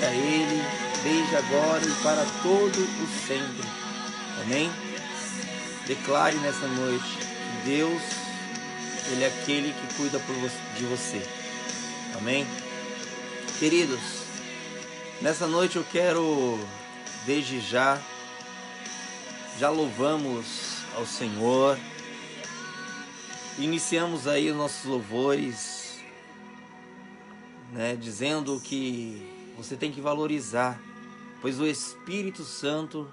a Ele, desde agora e para todo o sempre. Amém? Declare nessa noite que Deus, Ele é aquele que cuida de você. Amém? Queridos, nessa noite eu quero, desde já louvamos ao Senhor. Iniciamos aí os nossos louvores, dizendo que você tem que valorizar, pois o Espírito Santo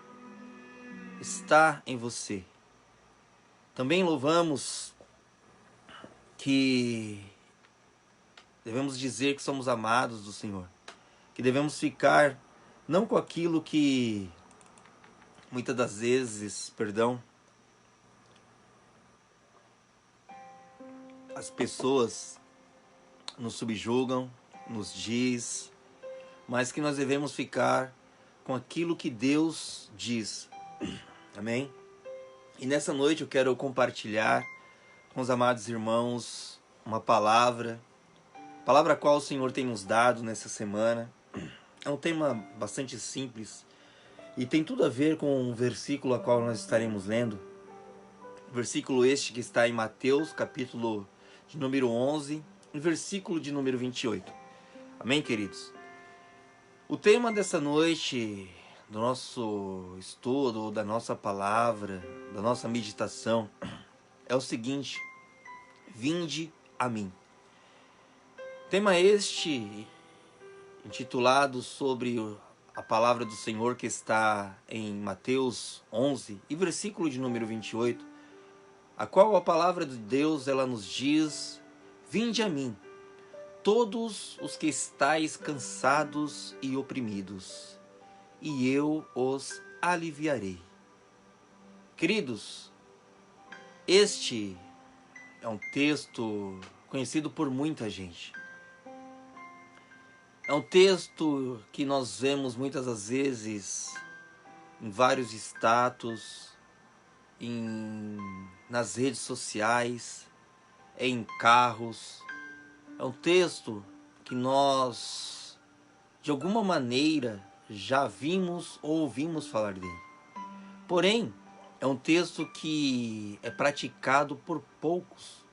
está em você. Também louvamos que devemos dizer que somos amados do Senhor, que devemos ficar não com aquilo que muitas das vezes, as pessoas nos subjugam, nos diz, mas que nós devemos ficar com aquilo que Deus diz. Amém? E nessa noite eu quero compartilhar com os amados irmãos uma palavra a qual o Senhor tem nos dado nessa semana. É um tema bastante simples e tem tudo a ver com o versículo a qual nós estaremos lendo. Versículo este que está em Mateus, capítulo de número 11, e versículo de número 28. Amém, queridos? O tema dessa noite, do nosso estudo, da nossa palavra, da nossa meditação, é o seguinte: vinde a mim. Tema este intitulado sobre a palavra do Senhor que está em Mateus 11 e versículo de número 28, a qual a palavra de Deus ela nos diz: vinde a mim, todos os que estáis cansados e oprimidos, e eu os aliviarei. Queridos, este é um texto conhecido por muita gente. É um texto que nós vemos muitas das vezes em vários status, nas redes sociais, em carros. É um texto que nós, de alguma maneira, já vimos ou ouvimos falar dele. Porém, é um texto que é praticado por poucos,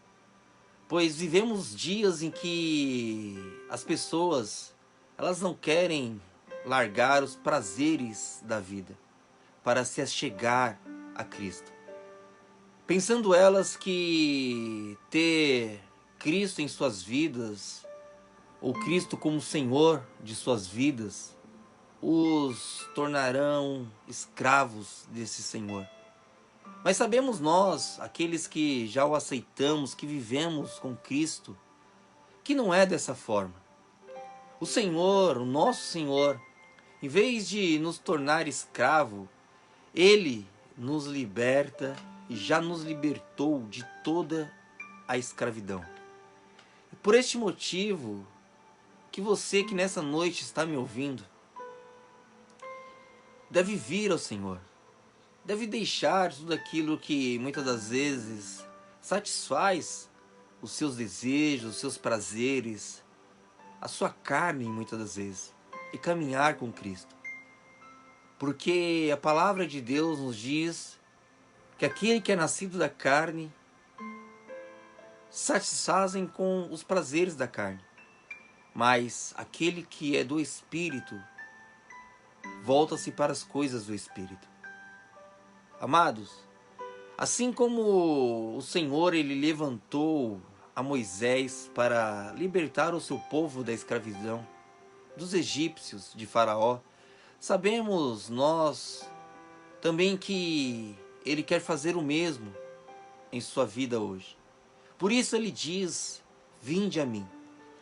pois vivemos dias em que as pessoas elas não querem largar os prazeres da vida para se achegar a Cristo. Pensando elas que ter Cristo em suas vidas, ou Cristo como Senhor de suas vidas, os tornarão escravos desse Senhor. Mas sabemos nós, aqueles que já o aceitamos, que vivemos com Cristo, que não é dessa forma. O Senhor, o nosso Senhor, em vez de nos tornar escravo, Ele nos liberta e já nos libertou de toda a escravidão. Por este motivo, que você que nessa noite está me ouvindo, deve vir ao Senhor. Deve deixar tudo aquilo que muitas das vezes satisfaz os seus desejos, os seus prazeres, a sua carne muitas das vezes, e caminhar com Cristo. Porque a palavra de Deus nos diz que aquele que é nascido da carne satisfazem com os prazeres da carne, mas aquele que é do Espírito volta-se para as coisas do Espírito. Amados, assim como o Senhor ele levantou a Moisés para libertar o seu povo da escravidão dos egípcios, de Faraó, sabemos nós também que ele quer fazer o mesmo em sua vida hoje. Por isso ele diz: vinde a mim.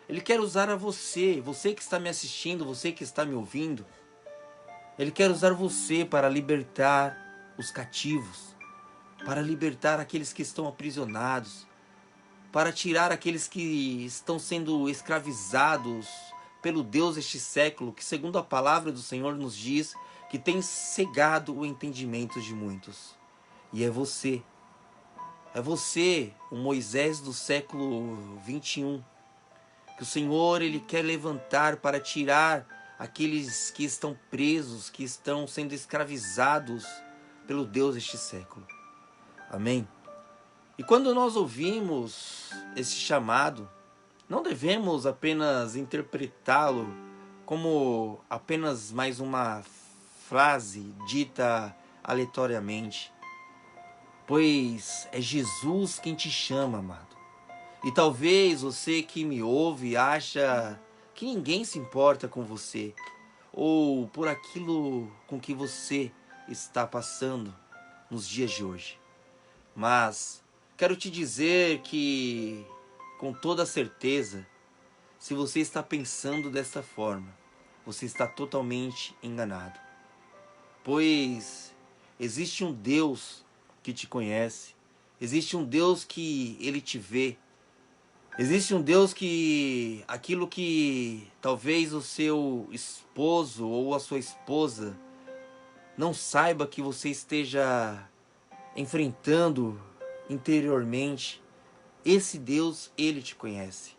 Ele quer usar a você que está me assistindo, você que está me ouvindo. Ele quer usar você para libertar os cativos, para libertar aqueles que estão aprisionados, para tirar aqueles que estão sendo escravizados pelo Deus deste século, que segundo a palavra do Senhor nos diz, que tem cegado o entendimento de muitos. E é você, o Moisés do século 21, que o Senhor ele quer levantar para tirar aqueles que estão presos, que estão sendo escravizados pelo Deus deste século. Amém? E quando nós ouvimos esse chamado, não devemos apenas interpretá-lo como apenas mais uma frase dita aleatoriamente, pois é Jesus quem te chama, amado. E talvez você que me ouve acha que ninguém se importa com você ou por aquilo com que você está passando nos dias de hoje. Mas quero te dizer que, com toda certeza, se você está pensando dessa forma, você está totalmente enganado. Pois existe um Deus que te conhece, existe um Deus que ele te vê, existe um Deus que aquilo que talvez o seu esposo ou a sua esposa não saiba que você esteja enfrentando interiormente, esse Deus, ele te conhece.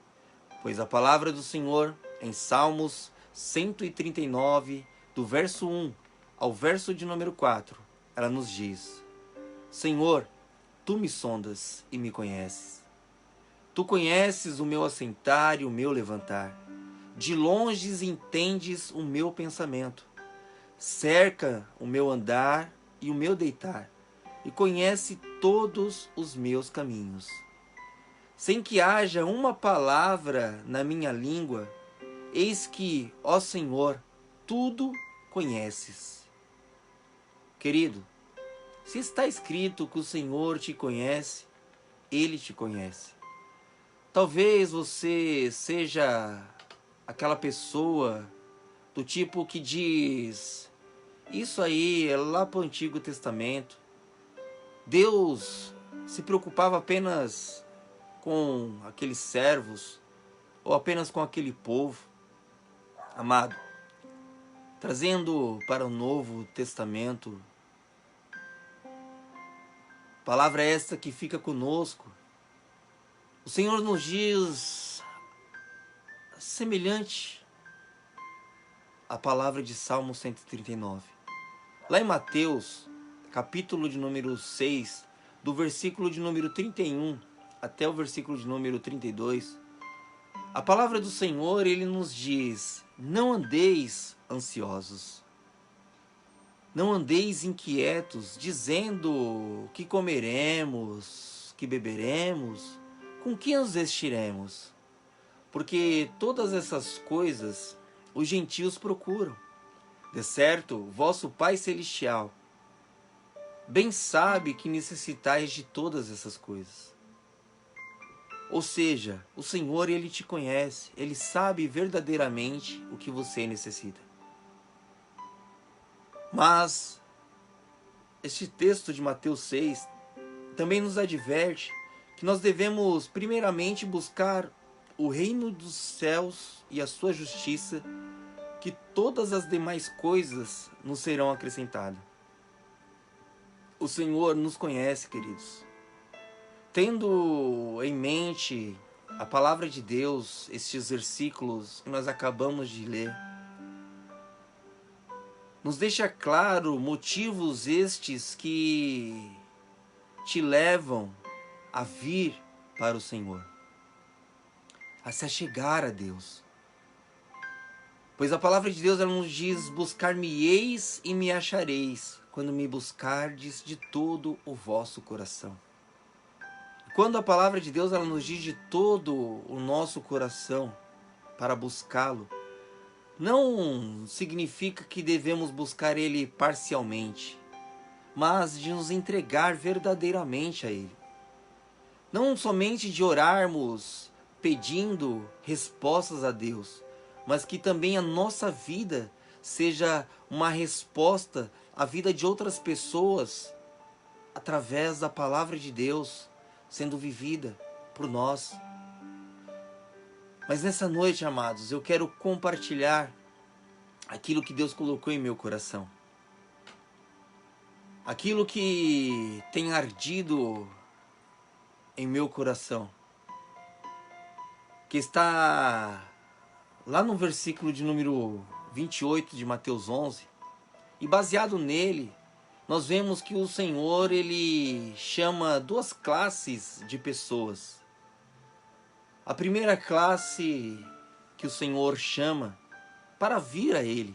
Pois a palavra do Senhor, em Salmos 139, do verso 1 ao verso de número 4, ela nos diz: Senhor, tu me sondas e me conheces. Tu conheces o meu assentar e o meu levantar. De longe entendes o meu pensamento. Cerca o meu andar e o meu deitar, e conhece todos os meus caminhos. Sem que haja uma palavra na minha língua, eis que, ó Senhor, tudo conheces. Querido, se está escrito que o Senhor te conhece, Ele te conhece. Talvez você seja aquela pessoa do tipo que diz: isso aí é lá para o Antigo Testamento. Deus se preocupava apenas com aqueles servos ou apenas com aquele povo. Amado, trazendo para o Novo Testamento, palavra esta que fica conosco, o Senhor nos diz semelhante à palavra de Salmo 139. Lá em Mateus, capítulo de número 6, do versículo de número 31 até o versículo de número 32, a palavra do Senhor, ele nos diz: não andeis ansiosos, não andeis inquietos, dizendo que comeremos, que beberemos, com que nos vestiremos, porque todas essas coisas os gentios procuram. De certo, vosso Pai Celestial bem sabe que necessitais de todas essas coisas. Ou seja, o Senhor, ele te conhece, ele sabe verdadeiramente o que você necessita. Mas este texto de Mateus 6 também nos adverte que nós devemos primeiramente buscar o reino dos céus e a sua justiça, que todas as demais coisas nos serão acrescentadas. O Senhor nos conhece, queridos. Tendo em mente a palavra de Deus, estes versículos que nós acabamos de ler, nos deixa claro motivos estes que te levam a vir para o Senhor, a se achegar a Deus. Pois a palavra de Deus, ela nos diz: buscar-me-eis e me achareis, quando me buscardes de todo o vosso coração. E quando a palavra de Deus, ela nos diz de todo o nosso coração para buscá-lo, não significa que devemos buscar Ele parcialmente, mas de nos entregar verdadeiramente a Ele. Não somente de orarmos pedindo respostas a Deus, mas que também a nossa vida seja uma resposta à vida de outras pessoas através da palavra de Deus sendo vivida por nós. Mas nessa noite, amados, eu quero compartilhar aquilo que Deus colocou em meu coração. Aquilo que tem ardido em meu coração, que está lá no versículo de número 28 de Mateus 11. E baseado nele, nós vemos que o Senhor, ele chama duas classes de pessoas. A primeira classe que o Senhor chama para vir a Ele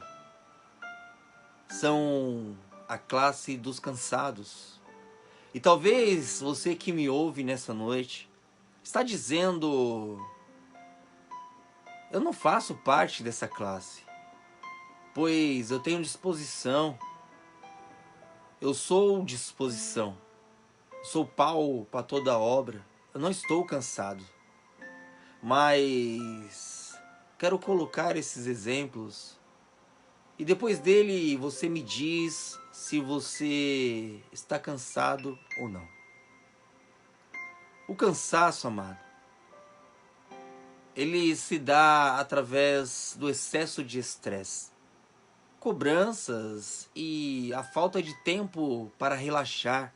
são a classe dos cansados. E talvez você que me ouve nessa noite está dizendo: eu não faço parte dessa classe, pois eu tenho disposição, eu sou disposição, sou pau para toda obra, eu não estou cansado. Mas quero colocar esses exemplos e depois dele você me diz se você está cansado ou não. O cansaço, amado, ele se dá através do excesso de estresse, cobranças e a falta de tempo para relaxar.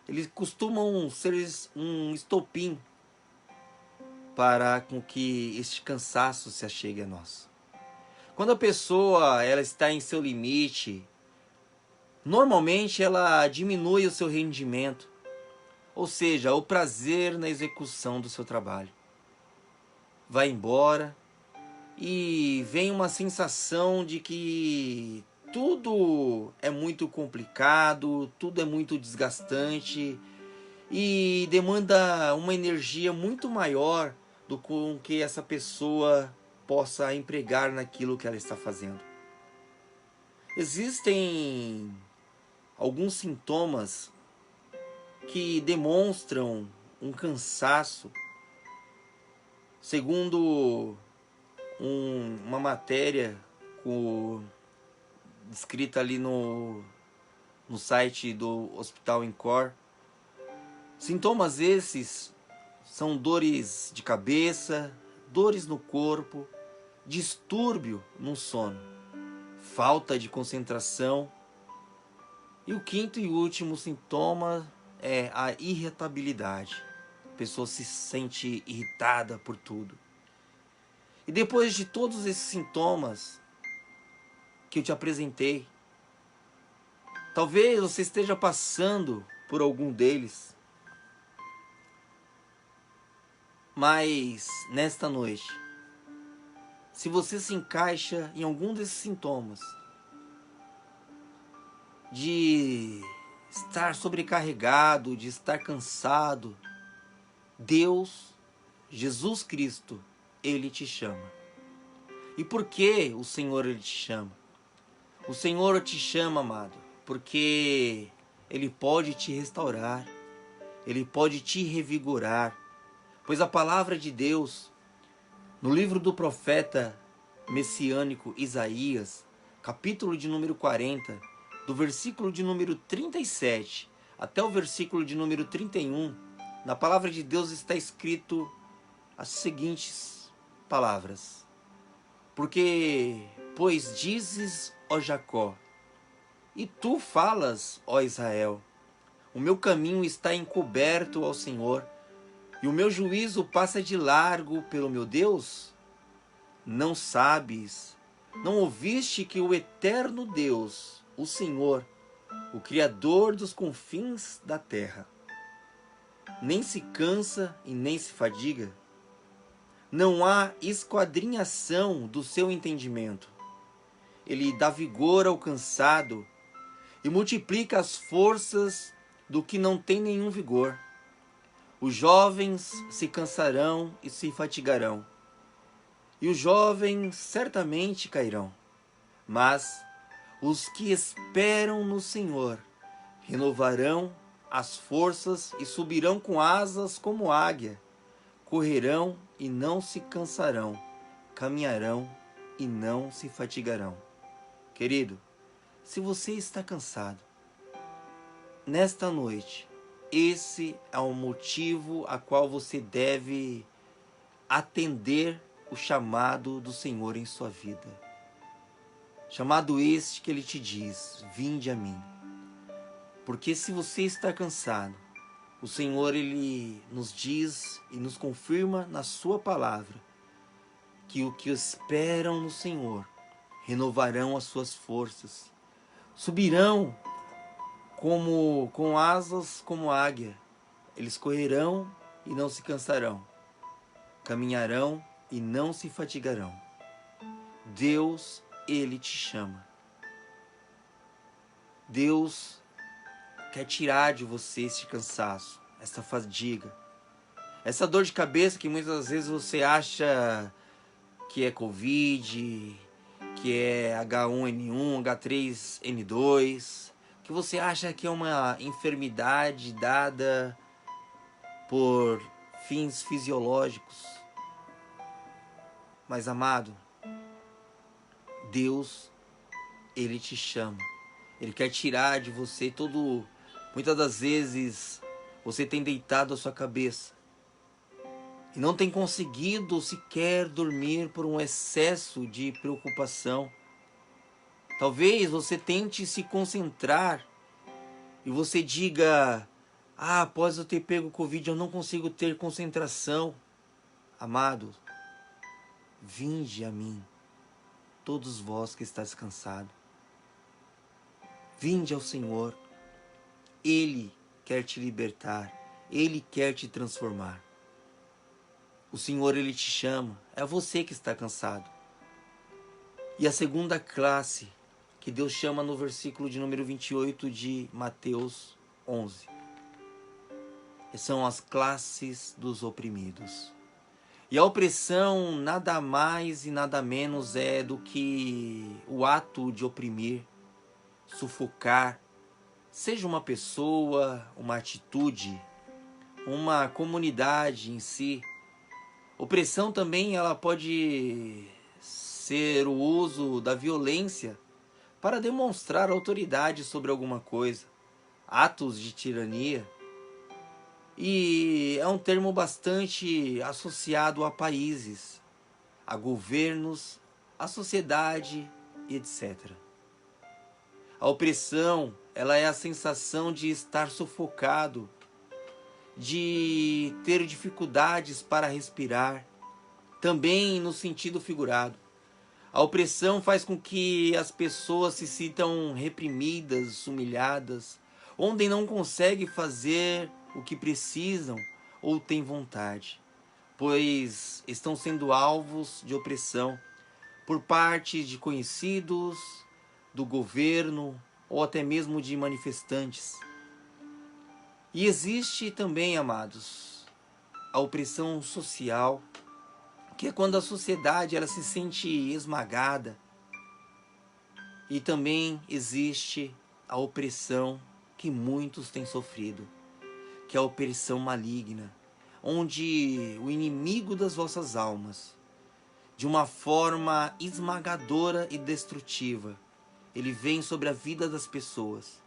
Eles costumam ser um estopim para com que este cansaço se achegue a nós. Quando a pessoa ela está em seu limite, normalmente ela diminui o seu rendimento, ou seja, o prazer na execução do seu trabalho. Vai embora e vem uma sensação de que tudo é muito complicado, tudo é muito desgastante e demanda uma energia muito maior do que essa pessoa possa empregar naquilo que ela está fazendo. Existem alguns sintomas que demonstram um cansaço, segundo uma matéria escrita ali no site do Hospital Incor. Sintomas esses são dores de cabeça, dores no corpo, distúrbio no sono, falta de concentração. E o quinto e último sintoma é a irritabilidade. A pessoa se sente irritada por tudo. E depois de todos esses sintomas que eu te apresentei, talvez você esteja passando por algum deles. Mas nesta noite, se você se encaixa em algum desses sintomas, de estar sobrecarregado, de estar cansado, Deus, Jesus Cristo, Ele te chama. E por que o Senhor Ele te chama? O Senhor te chama, amado, porque Ele pode te restaurar, Ele pode te revigorar, pois a palavra de Deus, no livro do profeta messiânico Isaías, capítulo de número 40, do versículo de número 37 até o versículo de número 31, na palavra de Deus está escrito as seguintes palavras: pois dizes, ó Jacó, e tu falas, ó Israel, o meu caminho está encoberto ao Senhor, e o meu juízo passa de largo pelo meu Deus? Não sabes, não ouviste que o eterno Deus, o Senhor, o Criador dos confins da terra, nem se cansa e nem se fadiga? Não há esquadrinhação do seu entendimento. Ele dá vigor ao cansado e multiplica as forças do que não tem nenhum vigor. Os jovens se cansarão e se fatigarão, e os jovens certamente cairão. Mas os que esperam no Senhor renovarão as forças e subirão com asas como águia. Correrão e não se cansarão, caminharão e não se fatigarão. Querido, se você está cansado, nesta noite, esse é o motivo a qual você deve atender o chamado do Senhor em sua vida. Chamado este que Ele te diz: vinde a mim. Porque se você está cansado, o Senhor, Ele nos diz e nos confirma na sua palavra que o que esperam no Senhor renovarão as suas forças, subirão com asas como águia, eles correrão e não se cansarão, caminharão e não se fatigarão. Deus, Ele te chama. Deus quer tirar de você esse cansaço, essa fadiga, essa dor de cabeça que muitas vezes você acha que é Covid, que é H1N1, H3N2, que você acha que é uma enfermidade dada por fins fisiológicos. Mas, amado, Deus, Ele te chama. Ele quer tirar de você todo... Muitas das vezes você tem deitado a sua cabeça e não tem conseguido sequer dormir por um excesso de preocupação. Talvez você tente se concentrar e você diga: após eu ter pego Covid eu não consigo ter concentração. Amado, vinde a mim, todos vós que estáis cansados. Vinde ao Senhor. Ele quer te libertar. Ele quer te transformar. O Senhor, Ele te chama. É você que está cansado. E a segunda classe que Deus chama no versículo de número 28 de Mateus 11. São as classes dos oprimidos. E a opressão nada mais e nada menos é do que o ato de oprimir, sufocar, seja uma pessoa, uma atitude, uma comunidade em si. Opressão também ela pode ser o uso da violência para demonstrar autoridade sobre alguma coisa, atos de tirania. E é um termo bastante associado a países, a governos, a sociedade e etc. A opressão, ela é a sensação de estar sufocado, de ter dificuldades para respirar, também no sentido figurado. A opressão faz com que as pessoas se sintam reprimidas, humilhadas, onde não conseguem fazer o que precisam ou têm vontade, pois estão sendo alvos de opressão por parte de conhecidos, do governo ou até mesmo de manifestantes. E existe também, amados, a opressão social, que é quando a sociedade ela se sente esmagada. E também existe a opressão que muitos têm sofrido, que é a opressão maligna, onde o inimigo das vossas almas, de uma forma esmagadora e destrutiva, ele vem sobre a vida das pessoas,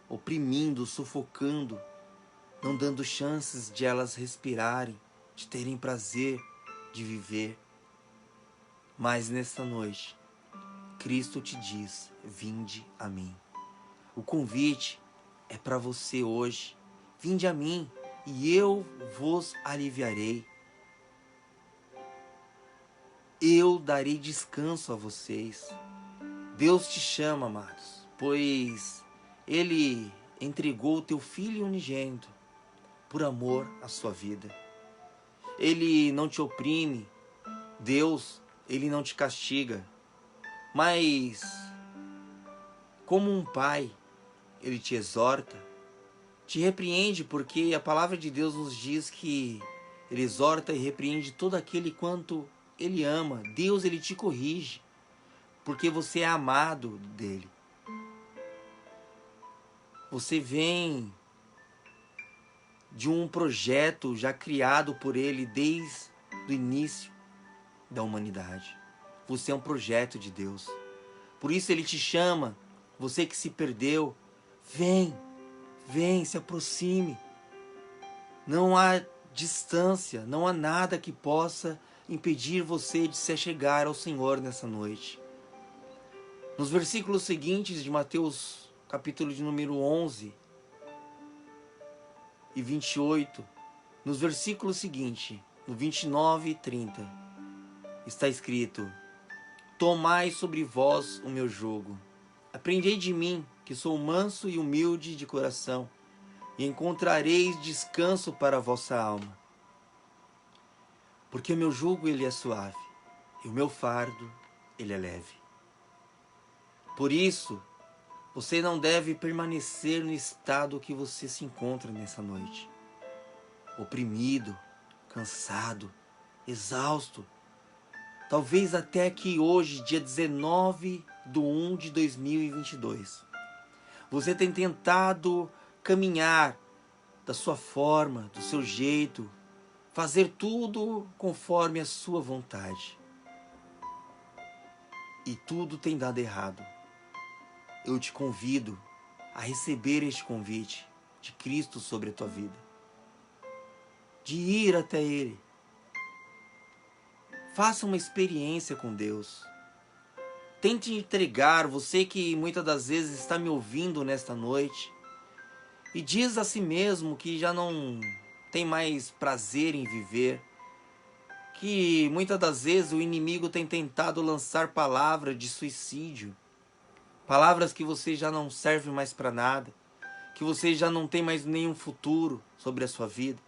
oprimindo, sufocando, não dando chances de elas respirarem, de terem prazer de viver. Mas nesta noite, Cristo te diz: vinde a mim. O convite é para você hoje. Vinde a mim e eu vos aliviarei. Eu darei descanso a vocês. Deus te chama, amados, pois Ele entregou o teu Filho unigênito por amor à sua vida. Ele não te oprime. Deus, Ele não te castiga. Mas, como um pai, Ele te exorta, te repreende, porque a palavra de Deus nos diz que Ele exorta e repreende todo aquele quanto Ele ama. Deus, Ele te corrige, porque você é amado dEle. Você vem de um projeto já criado por Ele desde o início da humanidade. Você é um projeto de Deus. Por isso Ele te chama, você que se perdeu, vem, se aproxime. Não há distância, não há nada que possa impedir você de se achegar ao Senhor nessa noite. Nos versículos seguintes de Mateus, capítulo de número 11 e 28, nos versículos seguintes, no 29 e 30, está escrito: Tomai sobre vós o meu jugo. Aprendei de mim, que sou manso e humilde de coração, e encontrareis descanso para a vossa alma. Porque o meu jugo ele é suave, e o meu fardo ele é leve. Por isso, você não deve permanecer no estado que você se encontra nessa noite. Oprimido, cansado, exausto. Talvez até que hoje, dia 19/1/2022, você tem tentado caminhar da sua forma, do seu jeito, fazer tudo conforme a sua vontade. E tudo tem dado errado. Eu te convido a receber este convite de Cristo sobre a tua vida. De ir até Ele. Faça uma experiência com Deus. Tente entregar, você que muitas das vezes está me ouvindo nesta noite, e diz a si mesmo que já não tem mais prazer em viver, que muitas das vezes o inimigo tem tentado lançar palavras de suicídio, palavras que você já não serve mais para nada, que você já não tem mais nenhum futuro sobre a sua vida,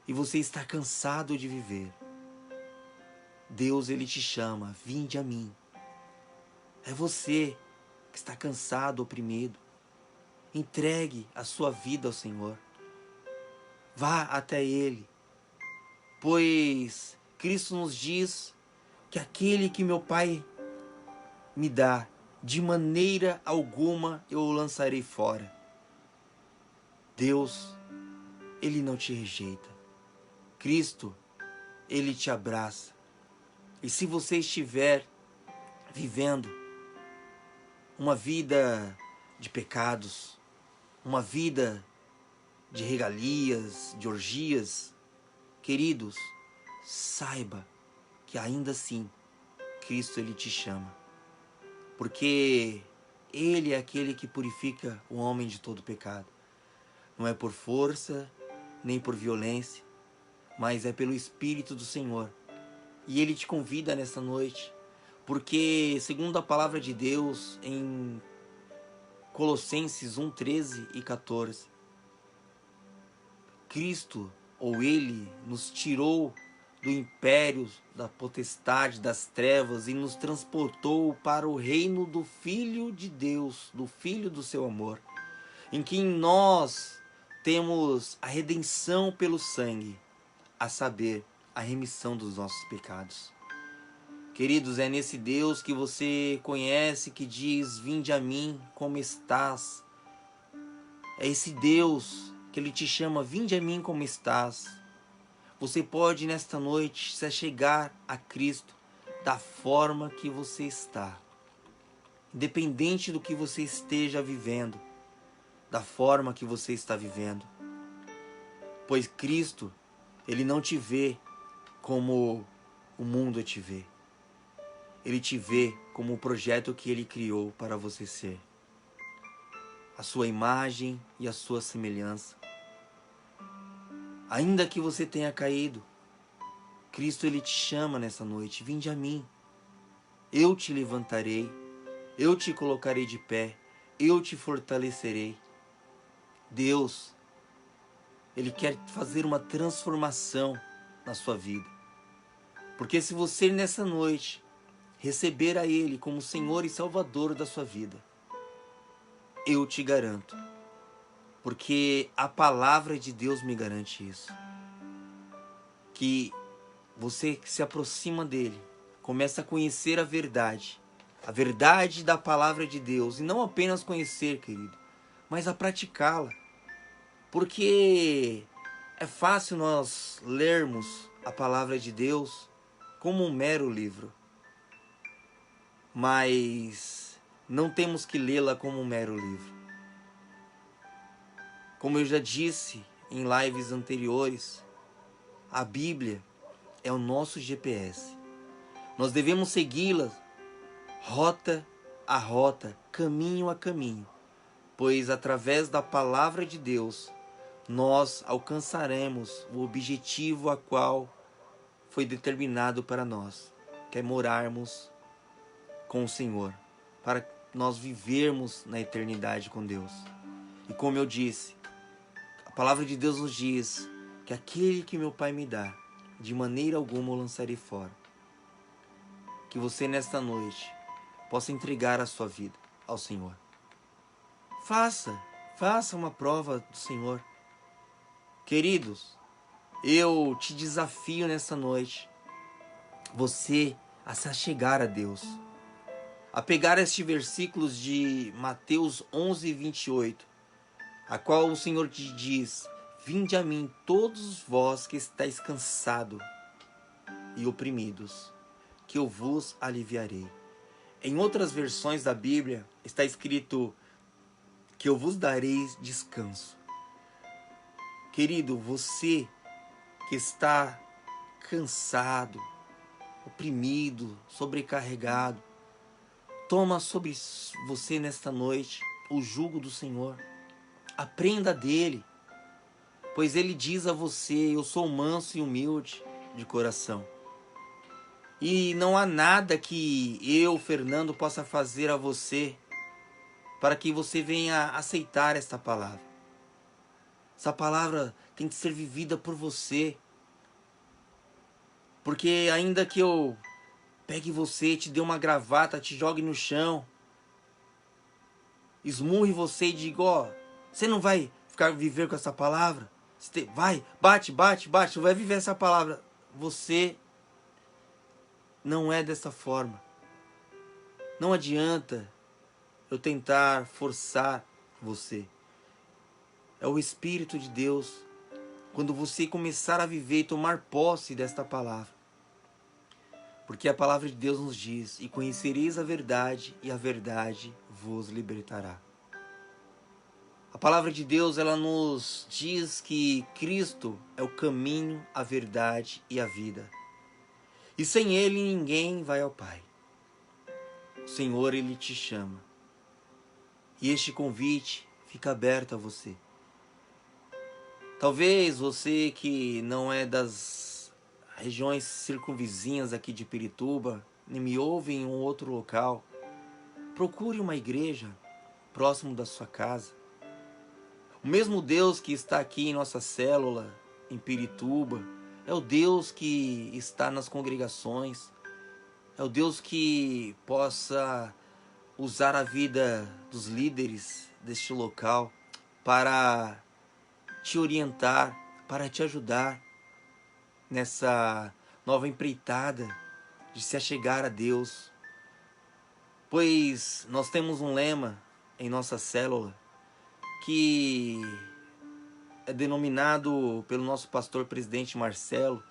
e você está cansado de viver. Deus ele te chama, vinde a mim. É você que está cansado, oprimido. Entregue a sua vida ao Senhor. Vá até Ele. Pois Cristo nos diz que aquele que meu Pai me dá, de maneira alguma eu o lançarei fora. Deus, Ele não te rejeita. Cristo, Ele te abraça. E se você estiver vivendo uma vida de pecados, uma vida de regalias, de orgias, queridos, saiba que ainda assim Cristo ele te chama. Porque Ele é aquele que purifica o homem de todo pecado. Não é por força, nem por violência, mas é pelo Espírito do Senhor. E Ele te convida nessa noite, porque segundo a palavra de Deus em Colossenses 1:13 e 14, Cristo, ou Ele, nos tirou do império, da potestade, das trevas e nos transportou para o reino do Filho de Deus, do Filho do seu amor, em que nós temos a redenção pelo sangue, a saber, a remissão dos nossos pecados. Queridos, é nesse Deus que você conhece, que diz, vinde a mim como estás. É esse Deus que Ele te chama, vinde a mim como estás. Você pode nesta noite se achegar a Cristo da forma que você está. Independente do que você esteja vivendo, da forma que você está vivendo. Pois Cristo, Ele não te vê como o mundo te vê. Ele te vê como o projeto que Ele criou para você ser. A sua imagem e a sua semelhança. Ainda que você tenha caído, Cristo Ele te chama nessa noite. Vinde a mim. Eu te levantarei. Eu te colocarei de pé. Eu te fortalecerei. Deus, Ele quer fazer uma transformação na sua vida. Porque se você nessa noite receber a Ele como Senhor e Salvador da sua vida, eu te garanto, porque a palavra de Deus me garante isso, que você que se aproxima dele, começa a conhecer a verdade da palavra de Deus, e não apenas conhecer, querido, mas a praticá-la. Porque é fácil nós lermos a palavra de Deus como um mero livro, mas não temos que lê-la como um mero livro. Como eu já disse em lives anteriores, a Bíblia é o nosso GPS. Nós devemos segui-la rota a rota, caminho a caminho, pois através da palavra de Deus nós alcançaremos o objetivo a qual foi determinado para nós. quer morarmos com o Senhor, para nós vivermos na eternidade com Deus. E como eu disse, a palavra de Deus nos diz que aquele que meu Pai me dá, de maneira alguma eu lançarei fora. Que você nesta noite possa entregar a sua vida ao Senhor. Faça uma prova do Senhor. Queridos, eu te desafio nessa noite, você a se achegar a Deus, a pegar estes versículos de Mateus 11, 28, a qual o Senhor te diz: vinde a mim todos vós que estáis cansados e oprimidos, que eu vos aliviarei. Em outras versões da Bíblia está escrito que eu vos darei descanso. Querido, você que está cansado, oprimido, sobrecarregado, toma sobre você nesta noite o jugo do Senhor. Aprenda dele, pois ele diz a você: eu sou manso e humilde de coração. E não há nada que eu, Fernando, possa fazer a você para que você venha aceitar esta palavra. Essa palavra tem que ser vivida por você. Porque ainda que eu pegue você, te dê uma gravata, te jogue no chão, esmurre você e diga: ó, você não vai viver com essa palavra? Vai, bate, você vai viver essa palavra. Você não é dessa forma. Não adianta eu tentar forçar você. É o Espírito de Deus. Quando você começar a viver e tomar posse desta palavra. Porque a palavra de Deus nos diz: e conhecereis a verdade, e a verdade vos libertará. A palavra de Deus, ela nos diz que Cristo é o caminho, a verdade e a vida. E sem Ele ninguém vai ao Pai. O Senhor, Ele te chama. E este convite fica aberto a você. Talvez você que não é das regiões circunvizinhas aqui de Pirituba, nem me ouve em um outro local, procure uma igreja próximo da sua casa. O mesmo Deus que está aqui em nossa célula, em Pirituba, é o Deus que está nas congregações, é o Deus que possa usar a vida dos líderes deste local para te orientar, para te ajudar nessa nova empreitada de se achegar a Deus. Pois nós temos um lema em nossa célula que é denominado pelo nosso pastor presidente Marcelo,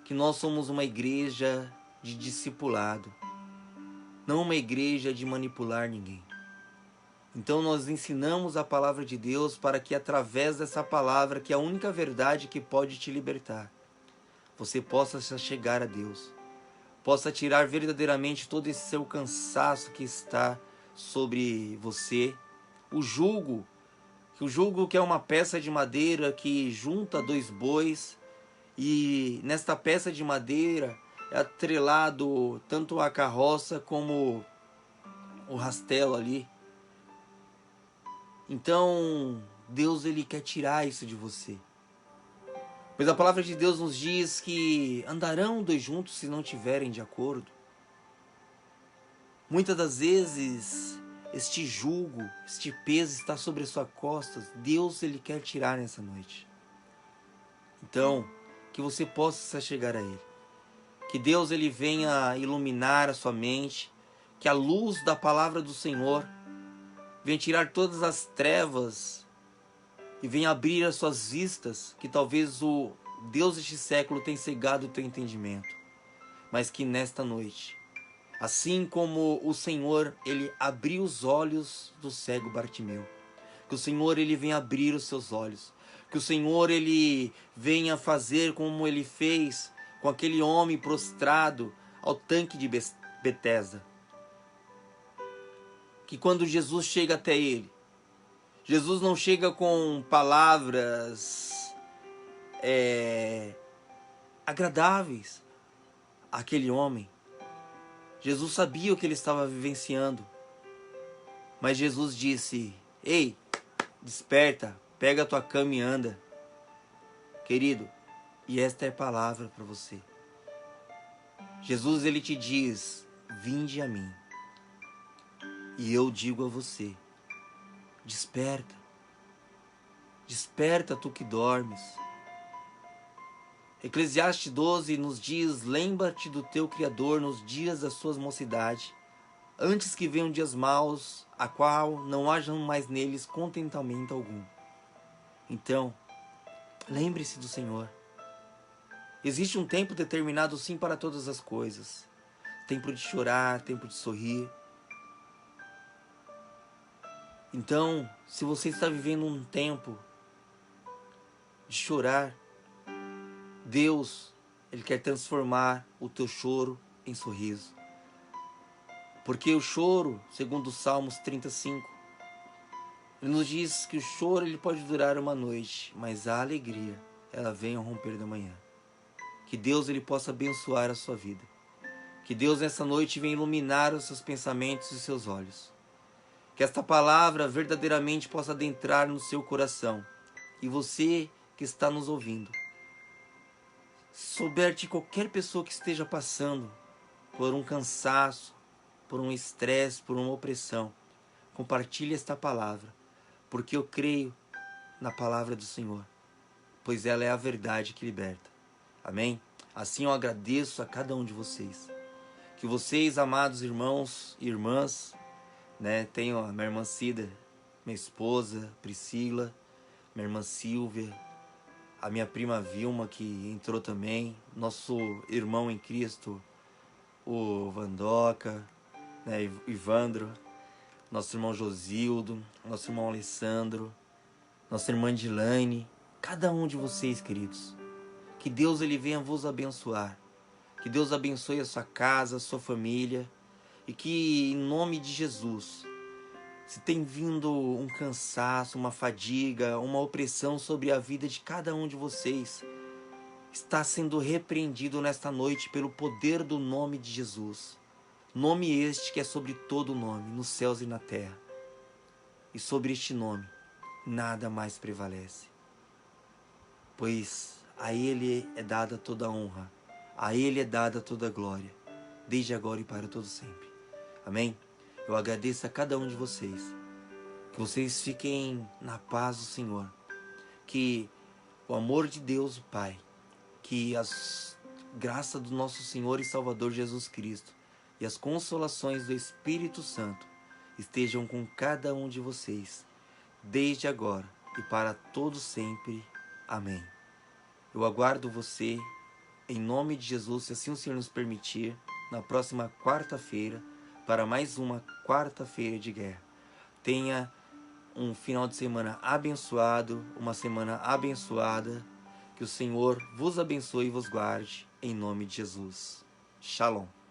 que nós somos uma igreja de discipulado, não uma igreja de manipular ninguém. Então nós ensinamos a palavra de Deus para que através dessa palavra, que é a única verdade que pode te libertar, você possa se chegar a Deus, possa tirar verdadeiramente todo esse seu cansaço que está sobre você, o jugo que é uma peça de madeira que junta dois bois, e nesta peça de madeira é atrelado tanto a carroça como o rastelo ali. Então Deus, ele quer tirar isso de você, pois a palavra de Deus nos diz que andarão dois juntos se não tiverem de acordo. Muitas das vezes este jugo, este peso está sobre as suas costas. Deus, ele quer tirar nessa noite. Então, que você possa chegar a Ele. Que Deus, ele venha iluminar a sua mente. Que a luz da palavra do Senhor venha tirar todas as trevas e venha abrir as suas vistas. Que talvez o Deus deste século tenha cegado o teu entendimento. Mas que nesta noite, assim como o Senhor, ele abriu os olhos do cego Bartimeu, que o Senhor, ele venha abrir os seus olhos, que o Senhor, ele venha fazer como ele fez com aquele homem prostrado ao tanque de Betesda. Que quando Jesus chega até ele, Jesus não chega com palavras agradáveis àquele homem, Jesus sabia o que ele estava vivenciando. Mas Jesus disse: ei, desperta, pega a tua cama e anda. Querido, e esta é a palavra para você. Jesus, ele te diz: vinde a mim. E eu digo a você: desperta. Desperta, tu que dormes. Eclesiastes 12 nos diz: lembra-te do teu Criador nos dias da sua mocidade, antes que venham dias maus, a qual não haja mais neles contentamento algum. Então, lembre-se do Senhor. Existe um tempo determinado sim para todas as coisas. Tempo de chorar, tempo de sorrir. Então, se você está vivendo um tempo de chorar, Deus, Ele quer transformar o teu choro em sorriso. Porque o choro, segundo os Salmos 35, ele nos diz que o choro ele pode durar uma noite, mas a alegria, ela vem ao romper da manhã. Que Deus ele possa abençoar a sua vida. Que Deus nessa noite venha iluminar os seus pensamentos e os seus olhos. Que esta palavra verdadeiramente possa adentrar no seu coração. E você que está nos ouvindo, se souber de qualquer pessoa que esteja passando por um cansaço, por um estresse, por uma opressão, compartilhe esta palavra, porque eu creio na palavra do Senhor, pois ela é a verdade que liberta. Amém? Assim eu agradeço a cada um de vocês. Que vocês, amados irmãos e irmãs, tenham a minha irmã Cida, minha esposa Priscila, minha irmã Silvia, a minha prima Vilma que entrou também, nosso irmão em Cristo, o Vandoca, Ivandro, nosso irmão Josildo, nosso irmão Alessandro, nossa irmã Dilane, cada um de vocês, queridos. Que Deus ele venha vos abençoar. Que Deus abençoe a sua casa, a sua família. E que em nome de Jesus, se tem vindo um cansaço, uma fadiga, uma opressão sobre a vida de cada um de vocês, está sendo repreendido nesta noite pelo poder do nome de Jesus. Nome este que é sobre todo nome, nos céus e na terra. E sobre este nome, nada mais prevalece. Pois a Ele é dada toda a honra, a Ele é dada toda a glória, desde agora e para todo sempre. Amém? Eu agradeço a cada um de vocês. Que vocês fiquem na paz do Senhor. Que o amor de Deus, o Pai, que as graças do nosso Senhor e Salvador Jesus Cristo e as consolações do Espírito Santo estejam com cada um de vocês, desde agora e para todo sempre. Amém. Eu aguardo você, em nome de Jesus, se assim o Senhor nos permitir, na próxima quarta-feira, para mais uma quarta-feira de guerra. Tenha um final de semana abençoado, uma semana abençoada. Que o Senhor vos abençoe e vos guarde, em nome de Jesus. Shalom.